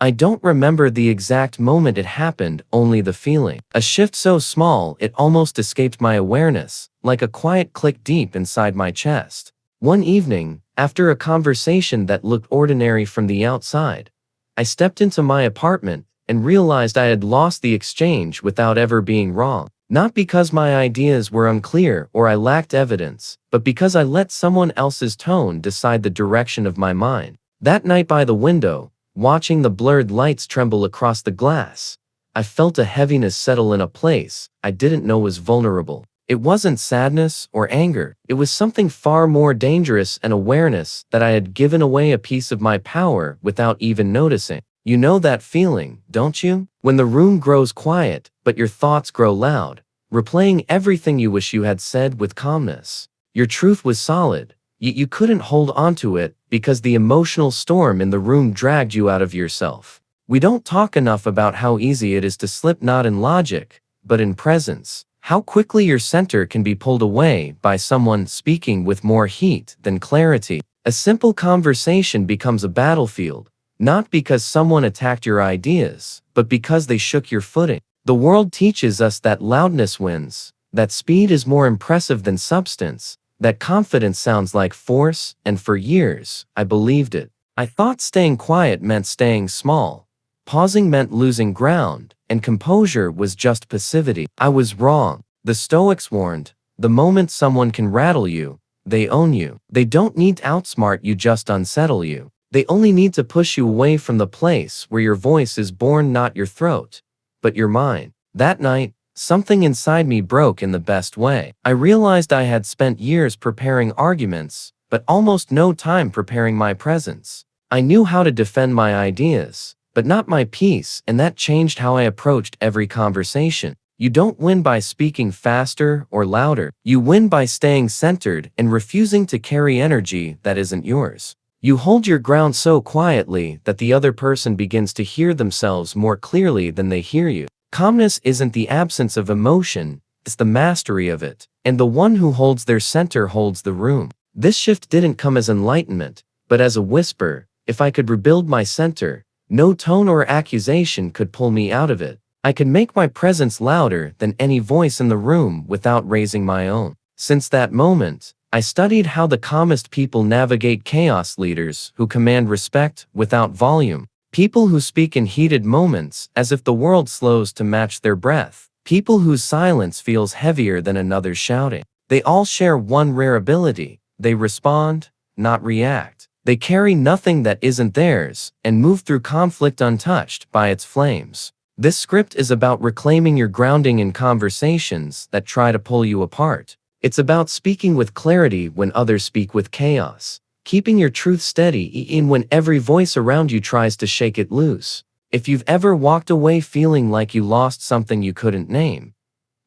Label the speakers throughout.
Speaker 1: I don't remember the exact moment it happened, only the feeling. A shift so small it almost escaped my awareness, like a quiet click deep inside my chest. One evening, after a conversation that looked ordinary from the outside, I stepped into my apartment and realized I had lost the exchange without ever being wrong. Not because my ideas were unclear or I lacked evidence, but because I let someone else's tone decide the direction of my mind. That night by the window, watching the blurred lights tremble across the glass, I felt a heaviness settle in a place I didn't know was vulnerable. It wasn't sadness or anger. It was something far more dangerous, an awareness that I had given away a piece of my power without even noticing. You know that feeling, don't you? When the room grows quiet, but your thoughts grow loud, replaying everything you wish you had said with calmness. Your truth was solid, yet you couldn't hold onto it because the emotional storm in the room dragged you out of yourself. We don't talk enough about how easy it is to slip not in logic, but in presence. How quickly your center can be pulled away by someone speaking with more heat than clarity. A simple conversation becomes a battlefield, not because someone attacked your ideas, but because they shook your footing. The world teaches us that loudness wins, that speed is more impressive than substance, that confidence sounds like force, and for years, I believed it. I thought staying quiet meant staying small, pausing meant losing ground, and composure was just passivity. I was wrong. The Stoics warned, the moment someone can rattle you, they own you. They don't need to outsmart you, just unsettle you. They only need to push you away from the place where your voice is born, not your throat, but your mind. That night, something inside me broke in the best way. I realized I had spent years preparing arguments, but almost no time preparing my presence. I knew how to defend my ideas, but not my peace, and that changed how I approached every conversation. You don't win by speaking faster or louder. You win by staying centered and refusing to carry energy that isn't yours. You hold your ground so quietly that the other person begins to hear themselves more clearly than they hear you. Calmness isn't the absence of emotion, it's the mastery of it. And the one who holds their center holds the room. This shift didn't come as enlightenment, but as a whisper. If I could rebuild my center, no tone or accusation could pull me out of it. I could make my presence louder than any voice in the room without raising my own. Since that moment, I studied how the calmest people navigate chaos: leaders who command respect without volume, people who speak in heated moments as if the world slows to match their breath, people whose silence feels heavier than another's shouting. They all share one rare ability: they respond, not react. They carry nothing that isn't theirs and move through conflict untouched by its flames. This script is about reclaiming your grounding in conversations that try to pull you apart. It's about speaking with clarity when others speak with chaos, keeping your truth steady even when every voice around you tries to shake it loose. If you've ever walked away feeling like you lost something you couldn't name,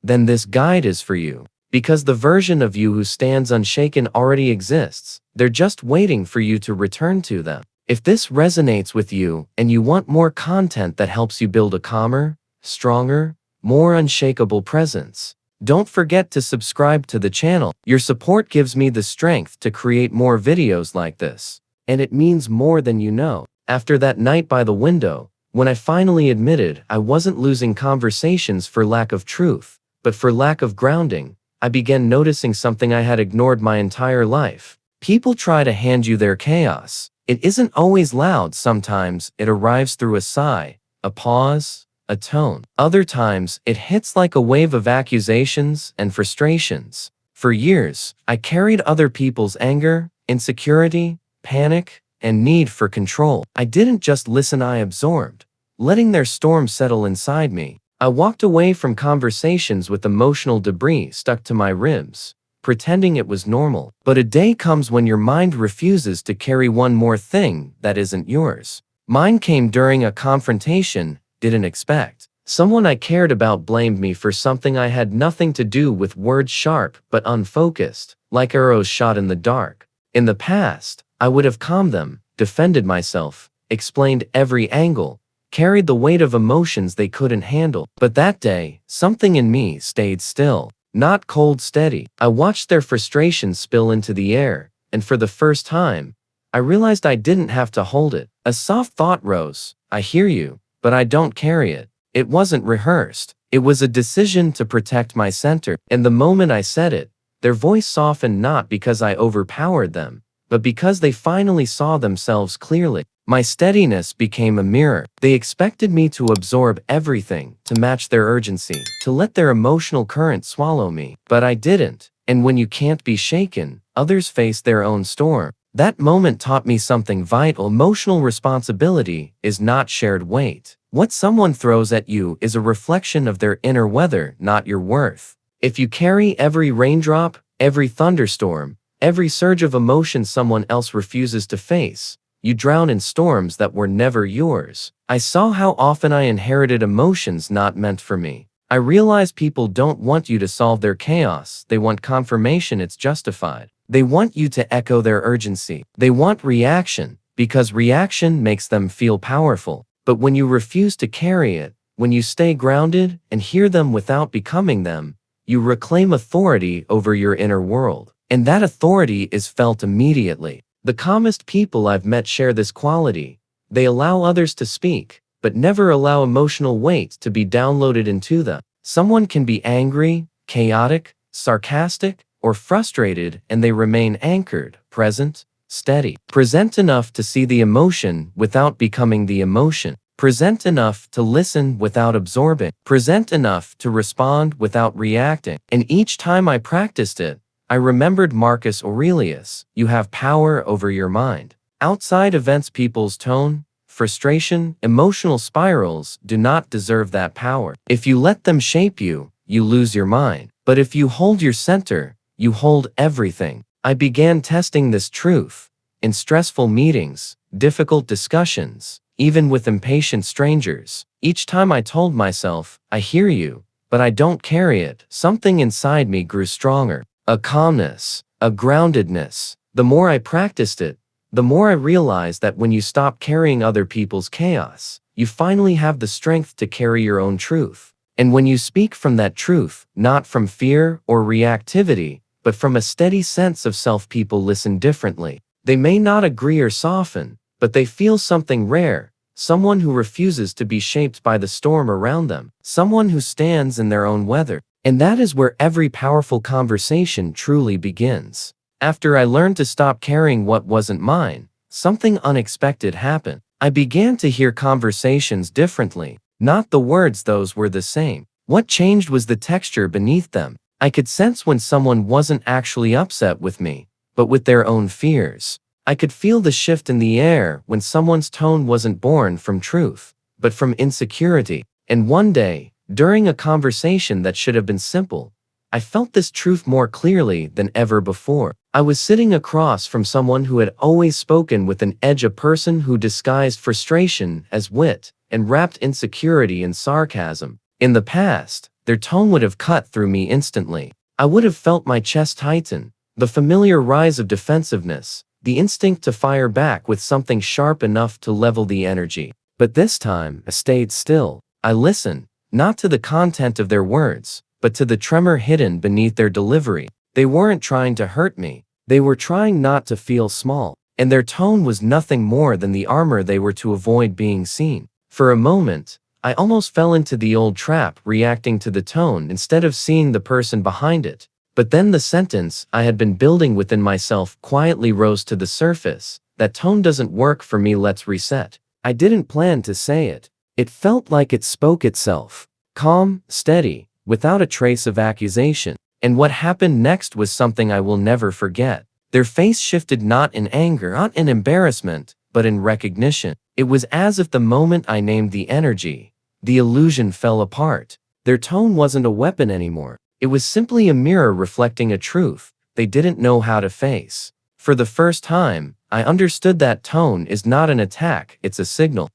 Speaker 1: then this guide is for you. Because the version of you who stands unshaken already exists. They're just waiting for you to return to them. If this resonates with you and you want more content that helps you build a calmer, stronger, more unshakable presence, don't forget to subscribe to the channel. Your support gives me the strength to create more videos like this. And it means more than you know. After that night by the window, when I finally admitted I wasn't losing conversations for lack of truth, but for lack of grounding, I began noticing something I had ignored my entire life. People try to hand you their chaos. It isn't always loud. Sometimes it arrives through a sigh, a pause, a tone. Other times it hits like a wave of accusations and frustrations. For years, I carried other people's anger, insecurity, panic, and need for control. I didn't just listen, I absorbed, letting their storm settle inside me. I walked away from conversations with emotional debris stuck to my ribs, pretending it was normal. But a day comes when your mind refuses to carry one more thing that isn't yours. Mine came during a confrontation didn't expect. Someone I cared about blamed me for something I had nothing to do with, words sharp but unfocused, like arrows shot in the dark. In the past, I would have calmed them, defended myself, explained every angle, carried the weight of emotions they couldn't handle. But that day, something in me stayed still, not cold, steady. I watched their frustrations spill into the air, and for the first time, I realized I didn't have to hold it. A soft thought rose. I hear you, but I don't carry it. It wasn't rehearsed. It was a decision to protect my center. And the moment I said it, their voice softened not because I overpowered them, but because they finally saw themselves clearly. My steadiness became a mirror. They expected me to absorb everything, to match their urgency, to let their emotional current swallow me. But I didn't. And when you can't be shaken, others face their own storm. That moment taught me something vital. Emotional responsibility is not shared weight. What someone throws at you is a reflection of their inner weather, not your worth. If you carry every raindrop, every thunderstorm, every surge of emotion someone else refuses to face, you drown in storms that were never yours. I saw how often I inherited emotions not meant for me. I realized people don't want you to solve their chaos. They want confirmation it's justified. They want you to echo their urgency. They want reaction, because reaction makes them feel powerful. But when you refuse to carry it, when you stay grounded and hear them without becoming them, you reclaim authority over your inner world. And that authority is felt immediately. The calmest people I've met share this quality. They allow others to speak, but never allow emotional weight to be downloaded into them. Someone can be angry, chaotic, sarcastic, or frustrated, and they remain anchored, present, steady. Present enough to see the emotion without becoming the emotion. Present enough to listen without absorbing. Present enough to respond without reacting. And each time I practiced it, I remembered Marcus Aurelius, you have power over your mind. Outside events, people's tone, frustration, emotional spirals do not deserve that power. If you let them shape you, you lose your mind. But if you hold your center, you hold everything. I began testing this truth in stressful meetings, difficult discussions, even with impatient strangers. Each time I told myself, I hear you, but I don't carry it, something inside me grew stronger. A calmness, a groundedness. The more I practiced it, the more I realized that when you stop carrying other people's chaos, you finally have the strength to carry your own truth. And when you speak from that truth, not from fear or reactivity, but from a steady sense of self, people listen differently. They may not agree or soften, but they feel something rare, someone who refuses to be shaped by the storm around them, someone who stands in their own weather. And that is where every powerful conversation truly begins. After I learned to stop carrying what wasn't mine, something unexpected happened. I began to hear conversations differently. Not the words, those were the same. What changed was the texture beneath them. I could sense when someone wasn't actually upset with me, but with their own fears. I could feel the shift in the air when someone's tone wasn't born from truth, but from insecurity. And one day, during a conversation that should have been simple, I felt this truth more clearly than ever before. I was sitting across from someone who had always spoken with an edge, a person who disguised frustration as wit and wrapped insecurity in sarcasm. In the past, their tone would have cut through me instantly. I would have felt my chest tighten, the familiar rise of defensiveness, the instinct to fire back with something sharp enough to level the energy. But this time, I stayed still. I listened, not to the content of their words, but to the tremor hidden beneath their delivery. They weren't trying to hurt me. They were trying not to feel small. And their tone was nothing more than the armor they were to avoid being seen. For a moment, I almost fell into the old trap, reacting to the tone instead of seeing the person behind it. But then the sentence I had been building within myself quietly rose to the surface. That tone doesn't work for me, let's reset. I didn't plan to say it. It felt like it spoke itself. Calm, steady, without a trace of accusation. And what happened next was something I will never forget. Their face shifted, not in anger, not in embarrassment, but in recognition. It was as if the moment I named the energy, the illusion fell apart. Their tone wasn't a weapon anymore. It was simply a mirror reflecting a truth they didn't know how to face. For the first time, I understood that tone is not an attack, it's a signal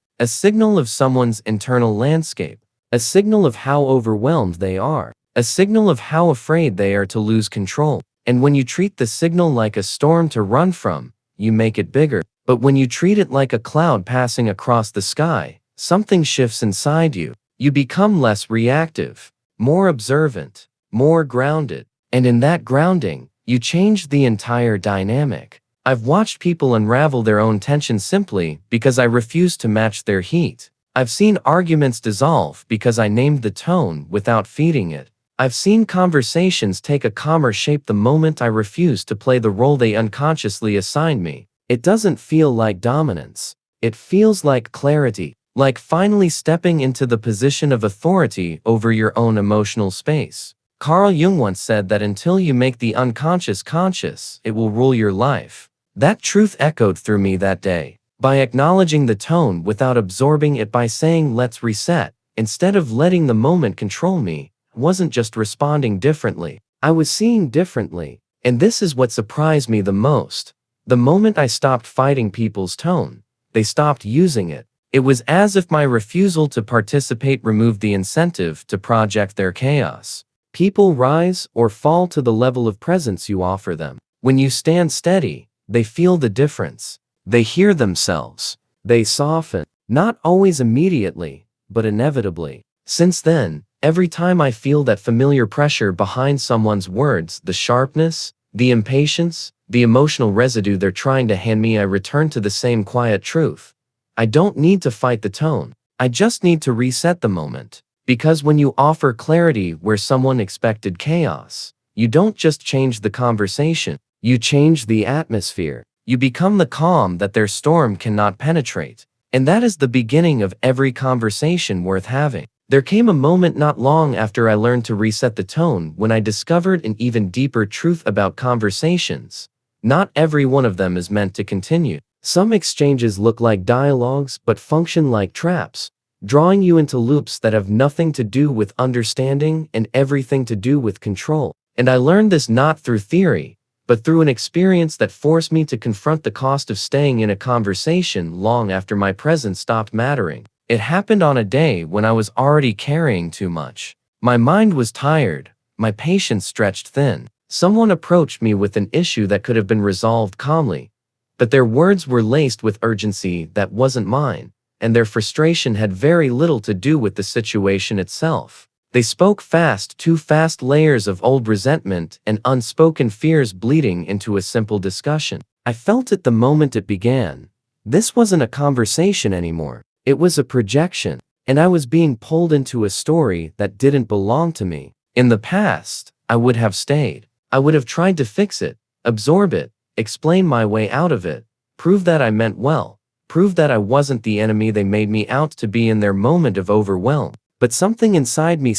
Speaker 1: of someone's internal landscape, a signal of how overwhelmed they are, a signal of how afraid they are to lose control. And when you treat the signal like a storm to run from, you make it bigger. But when you treat it like a cloud passing across the sky, something shifts inside you. You become less reactive, more observant, more grounded. And in that grounding, you change the entire dynamic. I've watched people unravel their own tension simply because I refused to match their heat. I've seen arguments dissolve because I named the tone without feeding it. I've seen conversations take a calmer shape the moment I refused to play the role they unconsciously assigned me. It doesn't feel like dominance. It feels like clarity, like finally stepping into the position of authority over your own emotional space. Carl Jung once said that until you make the unconscious conscious, it will rule your life. That truth echoed through me that day. By acknowledging the tone without absorbing it, by saying let's reset, instead of letting the moment control me, I wasn't just responding differently, I was seeing differently. And this is what surprised me the most. The moment I stopped fighting people's tone, they stopped using it. It was as if my refusal to participate removed the incentive to project their chaos. People rise or fall to the level of presence you offer them. When you stand steady, they feel the difference. They hear themselves. They soften. Not always immediately, but inevitably. Since then, every time I feel that familiar pressure behind someone's words, the sharpness, the impatience, the emotional residue they're trying to hand me, I return to the same quiet truth. I don't need to fight the tone. I just need to reset the moment. Because when you offer clarity where someone expected chaos, you don't just change the conversation, you change the atmosphere. You become the calm that their storm cannot penetrate. And that is the beginning of every conversation worth having. There came a moment not long after I learned to reset the tone when I discovered an even deeper truth about conversations. Not every one of them is meant to continue. Some exchanges look like dialogues but function like traps, drawing you into loops that have nothing to do with understanding and everything to do with control. And I learned this not through theory, but through an experience that forced me to confront the cost of staying in a conversation long after my presence stopped mattering. It happened on a day when I was already carrying too much. My mind was tired, my patience stretched thin. Someone approached me with an issue that could have been resolved calmly, but their words were laced with urgency that wasn't mine, and their frustration had very little to do with the situation itself. They spoke fast, too fast, layers of old resentment and unspoken fears bleeding into a simple discussion. I felt it the moment it began. This wasn't a conversation anymore. It was a projection, and I was being pulled into a story that didn't belong to me. In the past, I would have stayed. I would have tried to fix it, absorb it, explain my way out of it, prove that I meant well, prove that I wasn't the enemy they made me out to be in their moment of overwhelm. But something inside me,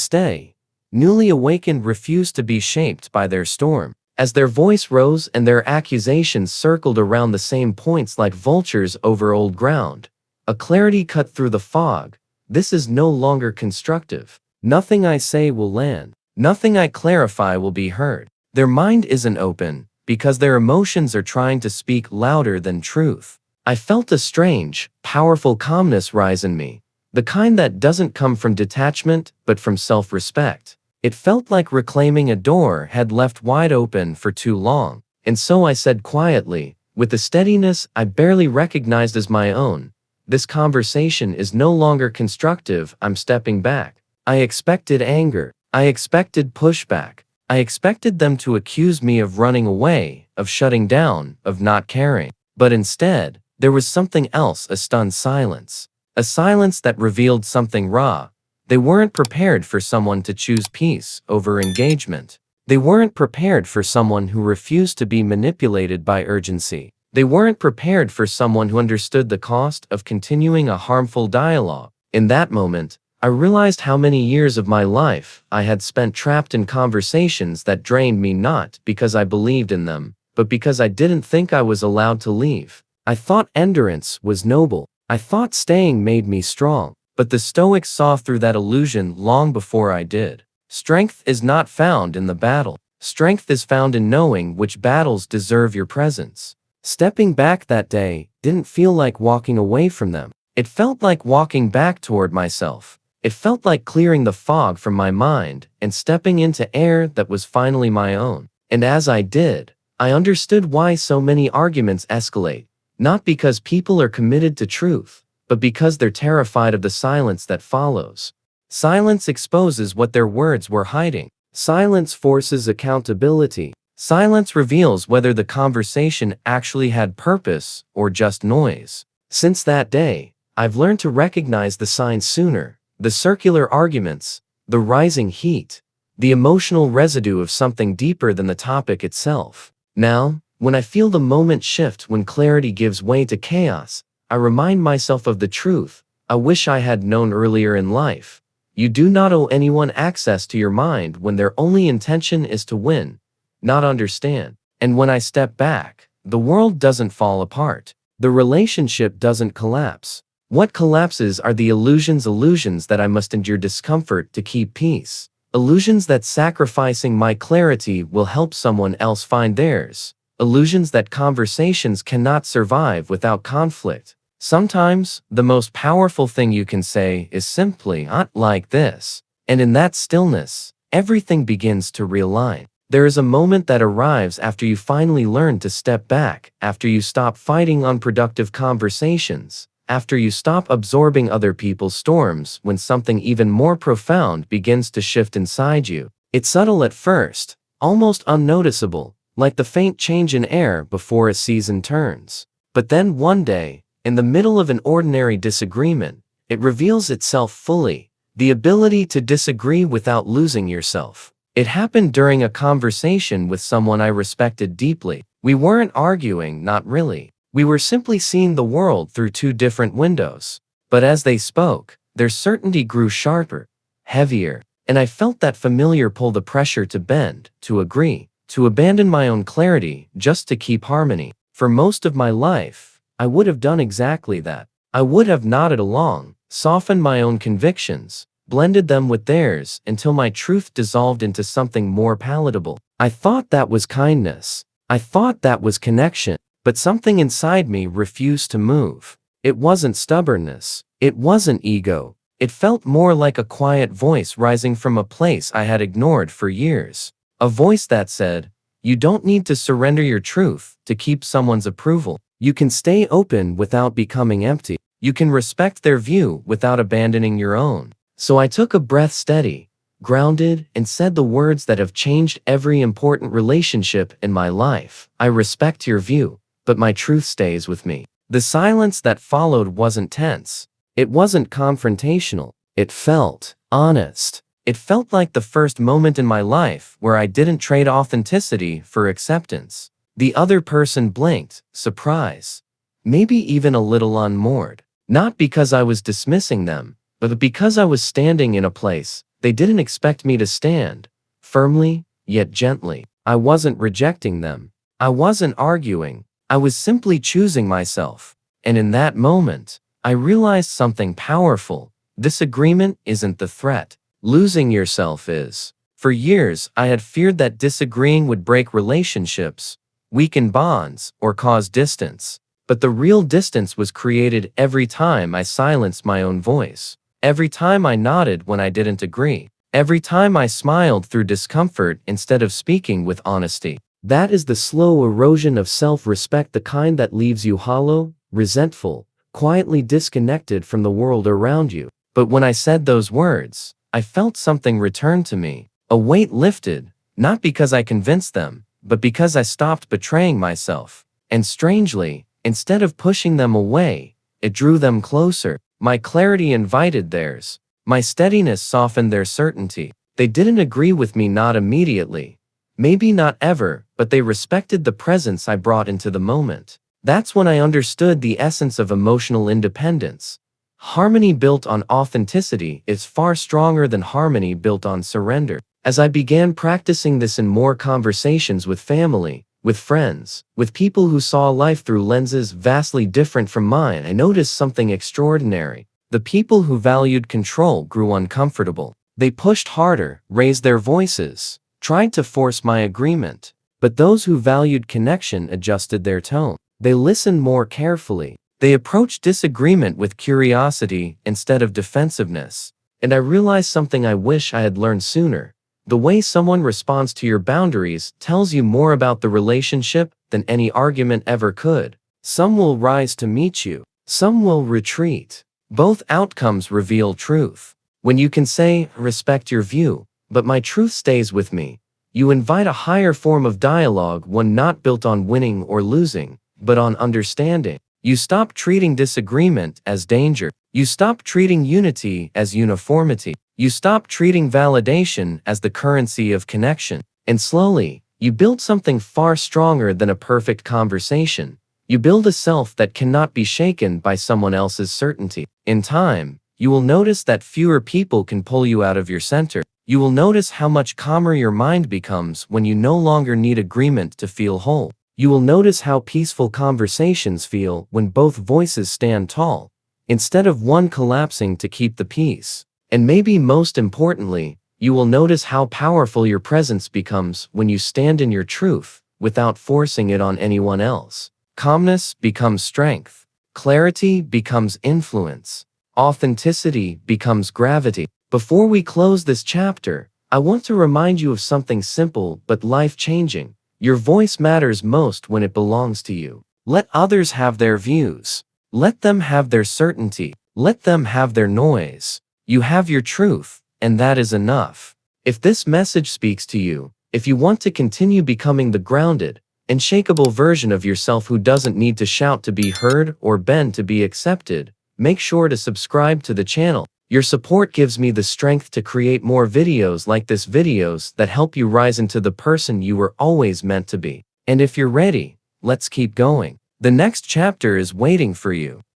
Speaker 1: newly awakened, refused to be shaped by their storm. As their voice rose and their accusations circled around the same points like vultures over old ground, a clarity cut through the fog. This is no longer constructive. Nothing I say will land. Nothing I clarify will be heard. Their mind isn't open because their emotions are trying to speak louder than truth. I felt a strange, powerful calmness rise in me. The kind that doesn't come from detachment, but from self-respect. It felt like reclaiming a door had left wide open for too long. And so I said quietly, with a steadiness I barely recognized as my own, "This conversation is no longer constructive. I'm stepping back." I expected anger. I expected pushback. I expected them to accuse me of running away, of shutting down, of not caring. But instead, there was something else, a stunned silence. A silence that revealed something raw. They weren't prepared for someone to choose peace over engagement. They weren't prepared for someone who refused to be manipulated by urgency. They weren't prepared for someone who understood the cost of continuing a harmful dialogue. In that moment, I realized how many years of my life I had spent trapped in conversations that drained me, not because I believed in them, but because I didn't think I was allowed to leave. I thought endurance was noble. I thought staying made me strong, but the Stoics saw through that illusion long before I did. Strength is not found in the battle. Strength is found in knowing which battles deserve your presence. Stepping back that day didn't feel like walking away from them. It felt like walking back toward myself. It felt like clearing the fog from my mind and stepping into air that was finally my own. And as I did, I understood why so many arguments escalate. Not because people are committed to truth, but because they're terrified of the silence that follows. Silence exposes what their words were hiding. Silence forces accountability. Silence reveals whether the conversation actually had purpose or just noise. Since that day, I've learned to recognize the signs sooner: the circular arguments, the rising heat, the emotional residue of something deeper than the topic itself. Now, when I feel the moment shift, when clarity gives way to chaos, I remind myself of the truth I wish I had known earlier in life. You do not owe anyone access to your mind when their only intention is to win, not understand. And when I step back, the world doesn't fall apart. The relationship doesn't collapse. What collapses are the illusions that I must endure discomfort to keep peace. Illusions that sacrificing my clarity will help someone else find theirs. Illusions that conversations cannot survive without conflict. Sometimes, the most powerful thing you can say is simply, "Not like this." And in that stillness, everything begins to realign. There is a moment that arrives after you finally learn to step back, after you stop fighting unproductive conversations, after you stop absorbing other people's storms, when something even more profound begins to shift inside you. It's subtle at first, almost unnoticeable, like the faint change in air before a season turns. But then one day, in the middle of an ordinary disagreement, it reveals itself fully: the ability to disagree without losing yourself. It happened during a conversation with someone I respected deeply. We weren't arguing, not really. We were simply seeing the world through two different windows. But as they spoke, their certainty grew sharper, heavier, and I felt that familiar pull, the pressure to bend, to agree, to abandon my own clarity just to keep harmony. For most of my life, I would have done exactly that. I would have nodded along, softened my own convictions, blended them with theirs until my truth dissolved into something more palatable. I thought that was kindness. I thought that was connection. But something inside me refused to move. It wasn't stubbornness. It wasn't ego. It felt more like a quiet voice rising from a place I had ignored for years. A voice that said, "You don't need to surrender your truth to keep someone's approval. You can stay open without becoming empty. You can respect their view without abandoning your own." So I took a breath, steady, grounded, and said the words that have changed every important relationship in my life. "I respect your view, but my truth stays with me." The silence that followed wasn't tense. It wasn't confrontational. It felt honest. It felt like the first moment in my life where I didn't trade authenticity for acceptance. The other person blinked, surprise, maybe even a little unmoored. Not because I was dismissing them, but because I was standing in a place they didn't expect me to stand, firmly, yet gently. I wasn't rejecting them. I wasn't arguing. I was simply choosing myself. And in that moment, I realized something powerful. Disagreement isn't the threat. Losing yourself is. For years, I had feared that disagreeing would break relationships, weaken bonds, or cause distance. But the real distance was created every time I silenced my own voice. Every time I nodded when I didn't agree. Every time I smiled through discomfort instead of speaking with honesty. That is the slow erosion of self-respect, the kind that leaves you hollow, resentful, quietly disconnected from the world around you. But when I said those words, I felt something return to me. A weight lifted, not because I convinced them, but because I stopped betraying myself. And strangely, instead of pushing them away, it drew them closer. My clarity invited theirs. My steadiness softened their certainty. They didn't agree with me, not immediately. Maybe not ever, but they respected the presence I brought into the moment. That's when I understood the essence of emotional independence. Harmony built on authenticity is far stronger than harmony built on surrender. As I began practicing this in more conversations with family, with friends, with people who saw life through lenses vastly different from mine, I noticed something extraordinary. The people who valued control grew uncomfortable. They pushed harder, raised their voices, tried to force my agreement. But those who valued connection adjusted their tone. They listened more carefully. They approached disagreement with curiosity instead of defensiveness. And I realized something I wish I had learned sooner. The way someone responds to your boundaries tells you more about the relationship than any argument ever could. Some will rise to meet you. Some will retreat. Both outcomes reveal truth. When you can say, "Respect your view, but my truth stays with me," You invite a higher form of dialogue, one not built on winning or losing, but on understanding. You stop treating disagreement as danger. You stop treating unity as uniformity. You stop treating validation as the currency of connection. And slowly, you build something far stronger than a perfect conversation. You build a self that cannot be shaken by someone else's certainty. In time, you will notice that fewer people can pull you out of your center. You will notice how much calmer your mind becomes when you no longer need agreement to feel whole. You will notice how peaceful conversations feel when both voices stand tall, instead of one collapsing to keep the peace. And maybe most importantly, you will notice how powerful your presence becomes when you stand in your truth without forcing it on anyone else. Calmness becomes strength. Clarity becomes influence. Authenticity becomes gravity. Before we close this chapter, I want to remind you of something simple but life-changing. Your voice matters most when it belongs to you. Let others have their views. Let them have their certainty. Let them have their noise. You have your truth, and that is enough. If this message speaks to you, if you want to continue becoming the grounded, unshakable version of yourself who doesn't need to shout to be heard or bend to be accepted, make sure to subscribe to the channel. Your support gives me the strength to create more videos like this, videos that help you rise into the person you were always meant to be. And if you're ready, let's keep going. The next chapter is waiting for you.